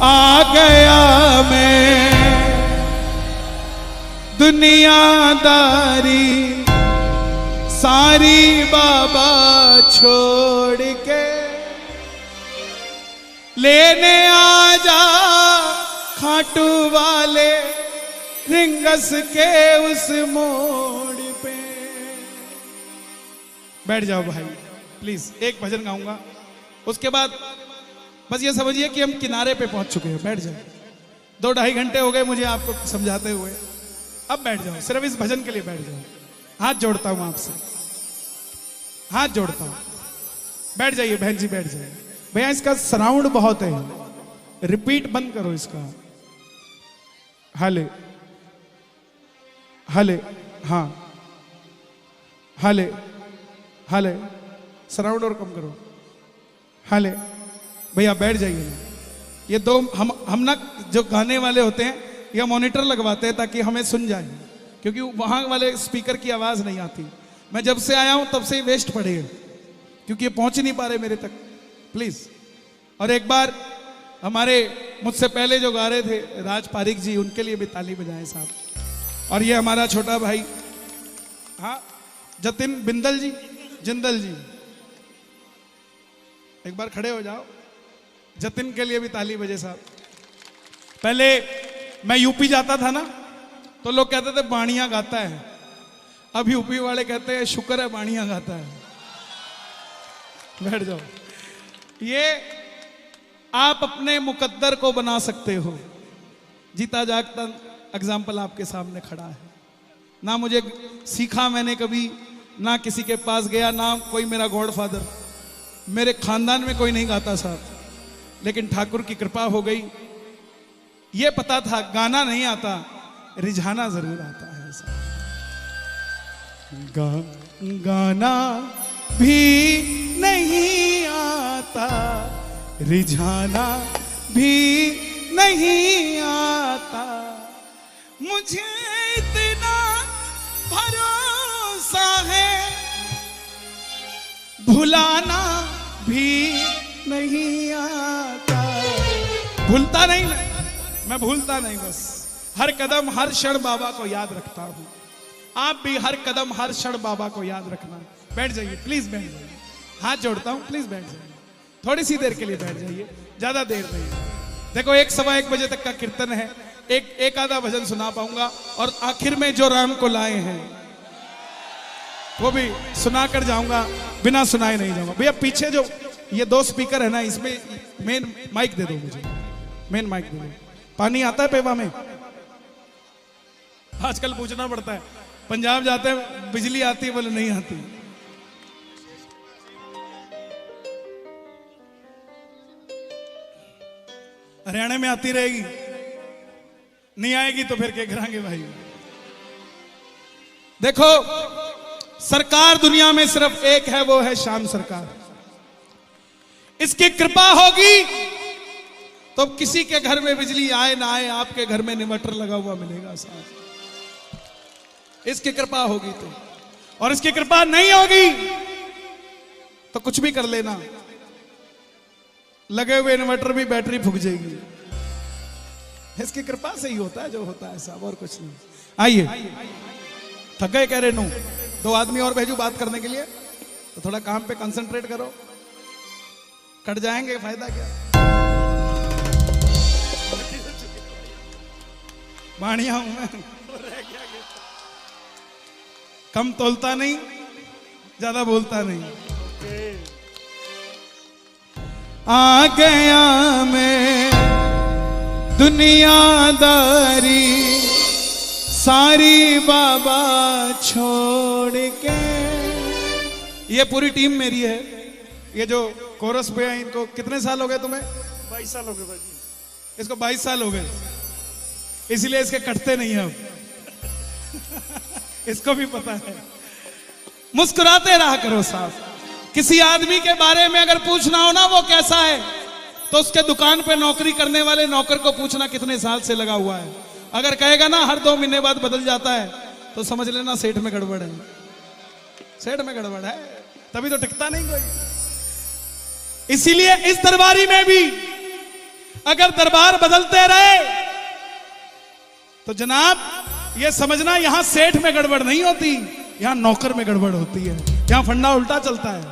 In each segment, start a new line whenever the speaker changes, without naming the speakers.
आ गया मैं दुनियादारी सारी बाबा छोड़ के, लेने आ जा खाटू वाले रिंगस के उस मोड़ पे। बैठ जाओ भाई प्लीज, एक भजन गाऊंगा, उसके बाद बस ये समझिए कि हम किनारे पे पहुंच चुके हैं। बैठ जाओ, 2-2.5 घंटे हो गए मुझे आपको समझाते हुए, अब बैठ जाओ, सिर्फ इस भजन के लिए बैठ जाओ। हाथ जोड़ता हूं आपसे, हाथ जोड़ता हूं, बैठ जाइए बहन जी, बैठ जाइए। भैया इसका साउंड बहुत है, रिपीट बंद करो इसका। हले हले, हाँ हले हले, साउंड और कम करो, हले। भैया बैठ जाइए ना, ये दो हम ना जो गाने वाले होते हैं या मॉनिटर लगवाते हैं ताकि हमें सुन जाए, क्योंकि वहां वाले स्पीकर की आवाज नहीं आती। मैं जब से आया हूं तब से ही वेस्ट पड़े हैं, क्योंकि ये पहुंच नहीं पा रहे मेरे तक, प्लीज। और एक बार हमारे मुझसे पहले जो गा रहे थे राज पारिक जी, उनके लिए भी ताली बजाएं साहब। और ये हमारा छोटा भाई, हाँ जतिन बिंदल जी, जिंदल जी, एक बार खड़े हो जाओ, जतिन के लिए भी ताली बजे साहब। पहले मैं यूपी जाता था ना, तो लोग कहते थे बाणिया गाता है, अब यूपी वाले कहते हैं शुक्र है बाणिया गाता है। बैठ जाओ। ये आप अपने मुकद्दर को बना सकते हो, जीता जागता एग्जाम्पल आपके सामने खड़ा है। ना मुझे सीखा मैंने कभी, ना किसी के पास गया, ना कोई मेरा गॉडफादर, मेरे खानदान में कोई नहीं गाता साहब, लेकिन ठाकुर की कृपा हो गई। ये पता था गाना नहीं आता, रिझाना जरूर आता है। गाना भी नहीं आता, रिझाना भी नहीं आता, मुझे इतना भरोसा है, भुलाना भी नहीं आता। भूलता नहीं मैं भूलता नहीं, बस हर कदम हर क्षण बाबा को याद रखता हूं। आप भी हर कदम हर क्षण बाबा को याद रखना। बैठ जाइए प्लीज, बैठ जाइए, हाथ जोड़ता हूं, प्लीज बैठ जाइए, थोड़ी सी देर के लिए बैठ जाइए, ज्यादा देर नहीं। देखो 1-1:15 बजे तक का कीर्तन है, एक आधा भजन सुना पाऊंगा, और आखिर में जो राम को लाए हैं वो भी सुना कर जाऊंगा, बिना सुनाए नहीं जाऊंगा। भैया पीछे जो ये 2 स्पीकर है ना, इसमें मेन माइक दे दो मुझे, मेन माइक दे दो। पानी आता है पेवा में? आजकल पूछना पड़ता है, पंजाब जाते हैं बिजली आती है, बोले नहीं आती। हरियाणा में आती रहेगी, नहीं आएगी तो फिर क्या करांगे भाई। देखो सरकार दुनिया में सिर्फ एक है, वो है श्याम सरकार। इसकी कृपा होगी तो किसी के घर में बिजली आए ना आए, आपके घर में इन्वर्टर लगा हुआ मिलेगा साहब, इसकी कृपा होगी तो। और इसकी कृपा नहीं होगी तो कुछ भी कर लेना, लगे हुए इन्वर्टर भी बैटरी फूक जाएगी। इसकी कृपा से ही होता है जो होता है साहब, और कुछ नहीं। आइए, थक गए कह रहे? नो, 2 आदमी और भेजू बात करने के लिए, तो थोड़ा काम पे कंसंट्रेट करो, कट जाएंगे, फायदा क्या। बाणिया हूं मैं, कम तोलता नहीं, ज्यादा बोलता नहीं। आ गया मैं दुनियादारी सारी बाबा छोड़ के। ये पूरी टीम मेरी है। ये जो कोरस पे है, इनको कितने साल हो गए तुम्हें?
22 साल हो गए भाई।
इसको 22 साल हो गए, इसलिए इसके कटते नहीं है अब। इसको भी पता है। मुस्कुराते रहा करो साहब। किसी आदमी के बारे में अगर पूछना हो ना वो कैसा है, तो उसके दुकान पे नौकरी करने वाले नौकर को पूछना कितने साल से लगा हुआ है। अगर कहेगा ना हर 2 महीने बाद बदल जाता है, तो समझ लेना सेठ में गड़बड़ है, सेठ में गड़बड़ है, तभी तो टिकता नहीं कोई। इसीलिए इस दरबारी में भी अगर दरबार बदलते रहे तो जनाब ये समझना यहां सेठ में गड़बड़ नहीं होती, यहां नौकर में गड़बड़ होती है। यहां फंडा उल्टा चलता है,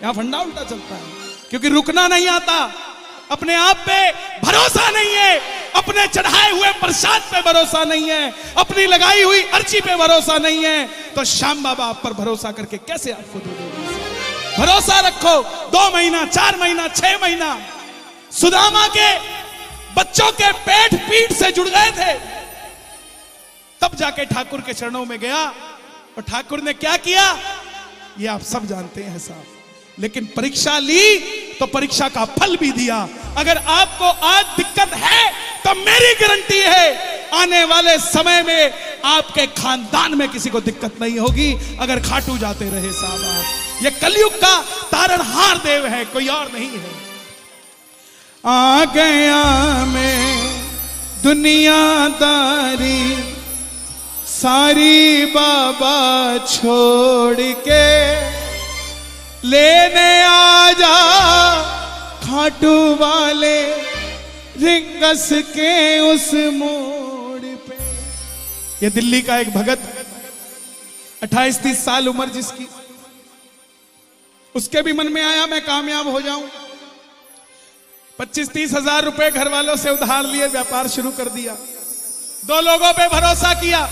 यहां फंडा उल्टा चलता है, क्योंकि रुकना नहीं आता, अपने आप पे भरोसा नहीं है, अपने चढ़ाए हुए प्रसाद पे भरोसा नहीं है, अपनी लगाई हुई अर्जी पे भरोसा नहीं है, तो श्याम बाबा आप पर भरोसा करके कैसे आपको दे देंगे? भरोसा रखो। 2 महीना, 4 महीना, 6 महीना सुदामा के बच्चों के पेट पीठ से जुड़ गए थे, तब जाके ठाकुर के चरणों में गया और ठाकुर ने क्या किया ये आप सब जानते हैं साहब। लेकिन परीक्षा ली तो परीक्षा का फल भी दिया। अगर आपको आज दिक्कत है तो मेरी गारंटी है आने वाले समय में आपके खानदान में किसी को दिक्कत नहीं होगी, अगर खाटू जाते रहे साहब आप। ये कलयुग का तारणहार देव है, कोई और नहीं है। आ गया मैं दुनियादारी सारी बाबा छोड़ के, लेने आ जा खाटू वाले रिंगस के उस मोड़ पे। ये दिल्ली का एक भगत 28-30 साल उम्र जिसकी, उसके भी मन में आया मैं कामयाब हो जाऊं। 25-30 हजार रुपए घर वालों से उधार लिए व्यापार शुरू कर दिया। 2 लोगों पे भरोसा किया,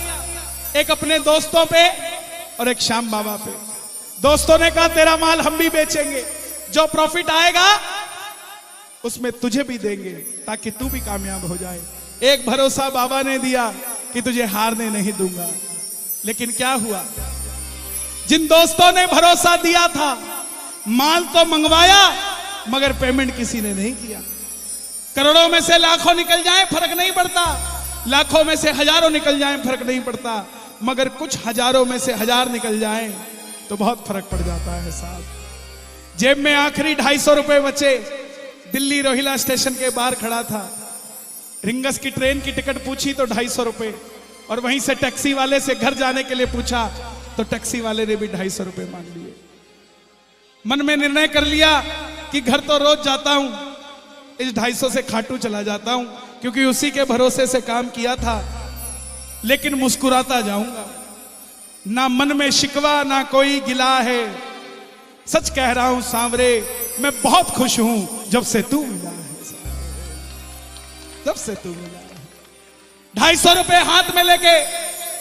एक अपने दोस्तों पे और एक श्याम बाबा पे। दोस्तों ने कहा तेरा माल हम भी बेचेंगे, जो प्रॉफिट आएगा उसमें तुझे भी देंगे ताकि तू भी कामयाब हो जाए। एक भरोसा बाबा ने दिया कि तुझे हारने नहीं दूंगा। लेकिन क्या हुआ, जिन दोस्तों ने भरोसा दिया था माल तो मंगवाया मगर पेमेंट किसी ने नहीं किया। करोड़ों में से लाखों निकल जाए फर्क नहीं पड़ता, लाखों में से हजारों निकल जाए फर्क नहीं पड़ता, मगर कुछ हजारों में से 1000 निकल जाए तो बहुत फर्क पड़ जाता है साहब। जेब में आखिरी 250 रुपए बचे, दिल्ली रोहिला स्टेशन के बाहर खड़ा था, रिंगस की ट्रेन की टिकट पूछी तो 250 रुपए, और वहीं से टैक्सी वाले से घर जाने के लिए पूछा तो टैक्सी वाले ने भी 250 रुपए मांग लिए। मन में निर्णय कर लिया कि घर तो रोज जाता हूं, इस 250 से खाटू चला जाता हूं, क्योंकि उसी के भरोसे से काम किया था, लेकिन मुस्कुराता जाऊंगा, ना मन में शिकवा ना कोई गिला है। सच कह रहा हूं सांवरे, मैं बहुत खुश हूं जब से तू मिला है, जब से तू मिला है। 250 रुपए हाथ में लेके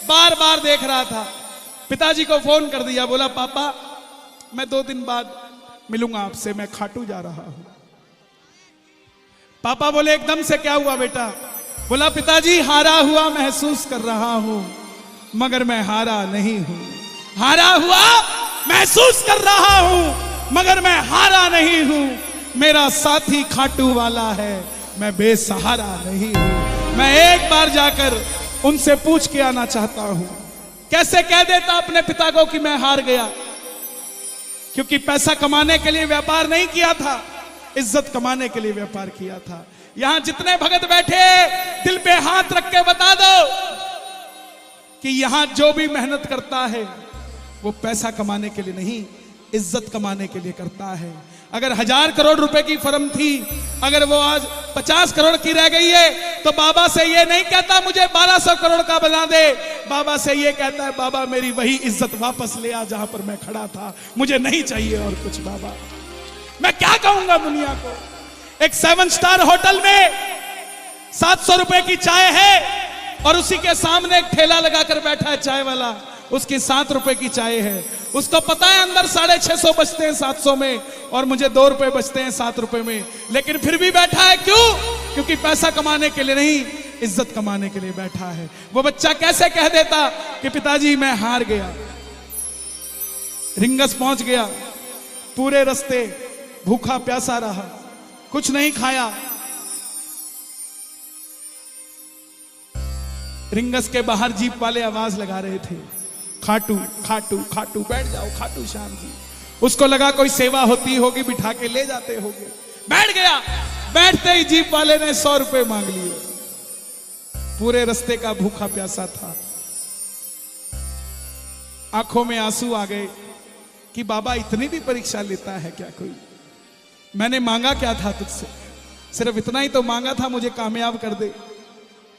बार बार देख रहा था। पिताजी को फोन कर दिया, बोला पापा मैं 2 दिन बाद मिलूंगा आपसे, मैं खाटू जा रहा हूं। पापा बोले एकदम से क्या हुआ बेटा? बोला पिताजी हारा हुआ महसूस कर रहा हूं मगर मैं हारा नहीं हूं। हारा हुआ महसूस कर रहा हूं मगर मैं हारा नहीं हूं। मेरा साथी खाटू वाला है, मैं बेसहारा नहीं हूं। मैं एक बार जाकर उनसे पूछ के आना चाहता हूं। कैसे कह देता अपने पिता को कि मैं हार गया? क्योंकि पैसा कमाने के लिए व्यापार नहीं किया था, इज्जत कमाने के लिए व्यापार किया था। यहां जितने भगत बैठे दिल पे हाथ रख के बता दो कि यहां जो भी मेहनत करता है वो पैसा कमाने के लिए नहीं, इज्जत कमाने के लिए करता है। अगर 1000 करोड़ रुपए की फर्म थी, अगर वो आज 50 करोड़ की रह गई है तो बाबा से ये नहीं कहता मुझे 1200 करोड़ का बना दे, बाबा से ये कहता है बाबा मेरी वही इज्जत वापस ले आ जहां पर मैं खड़ा था, मुझे नहीं चाहिए और कुछ। बाबा मैं क्या कहूंगा दुनिया को? एक 7 स्टार होटल में 700 रुपए की चाय है और उसी के सामने एक ठेला लगाकर बैठा है चाय वाला, उसकी 7 रुपए की चाय है। उसको पता है अंदर 650 बचते हैं 700 में और मुझे 2 रुपए बचते हैं 7 रुपए में, लेकिन फिर भी बैठा है। क्यों? क्योंकि पैसा कमाने के लिए नहीं, इज्जत कमाने के लिए बैठा है। वो बच्चा कैसे कह देता कि पिताजी मैं हार गया। रिंगस पहुंच गया, पूरे रास्ते भूखा प्यासा रहा, कुछ नहीं खाया। रिंगस के बाहर जीप वाले आवाज लगा रहे थे, खाटू खाटू खाटू, बैठ जाओ खाटू श्याम जी। उसको लगा कोई सेवा होती होगी, बिठा के ले जाते होंगे। बैठ गया, बैठते ही जीप वाले ने 100 रुपए मांग लिए। पूरे रास्ते का भूखा प्यासा था, आंखों में आंसू आ गए कि बाबा इतनी भी परीक्षा लेता है क्या कोई? मैंने मांगा क्या था तुझसे? सिर्फ इतना ही तो मांगा था, मुझे कामयाब कर दे।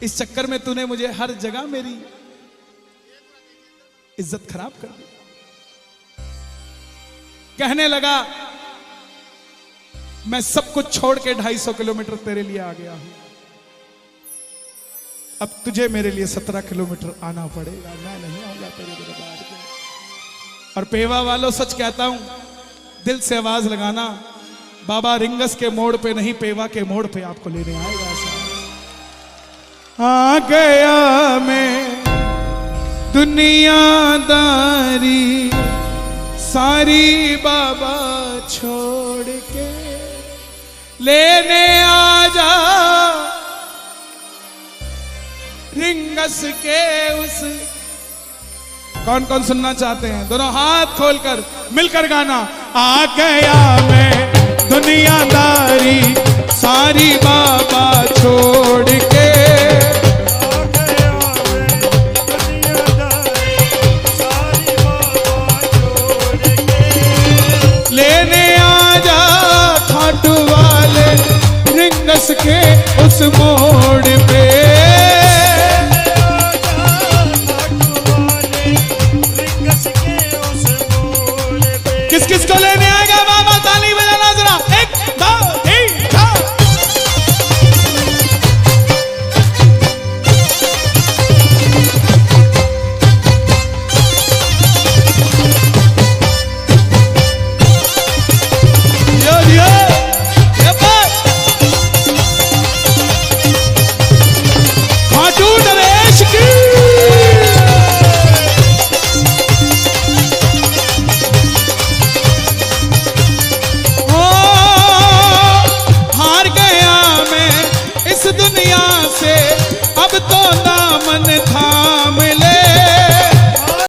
इस चक्कर में तूने मुझे हर जगह मेरी इज्जत खराब कर दी। कहने लगा मैं सब कुछ छोड़ के 250 किलोमीटर तेरे लिए आ गया हूं, अब तुझे मेरे लिए 17 किलोमीटर आना पड़ेगा, मैं नहीं आऊंगा तेरे दरबार पे। और पेवा वालों सच कहता हूं, दिल से आवाज लगाना, बाबा रिंगस के मोड़ पे नहीं, पेवा के मोड़ पे आपको लेने आएगा। आ गया मैं दुनियादारी सारी बाबा छोड़ के, लेने आ जा रिंगस के उस। कौन कौन सुनना चाहते हैं? दोनों हाथ खोलकर मिलकर गाना। आ गया मैं दुनियादारी सारी बाबा छोड़ के, लेने आ जा खाटू वाले रिंगस के उस मोड़ पे। किस किस को लेने आएगा बाबा? ताली बजाना जरा। 1 2 3 4। दुनिया से अब तो दामन थाम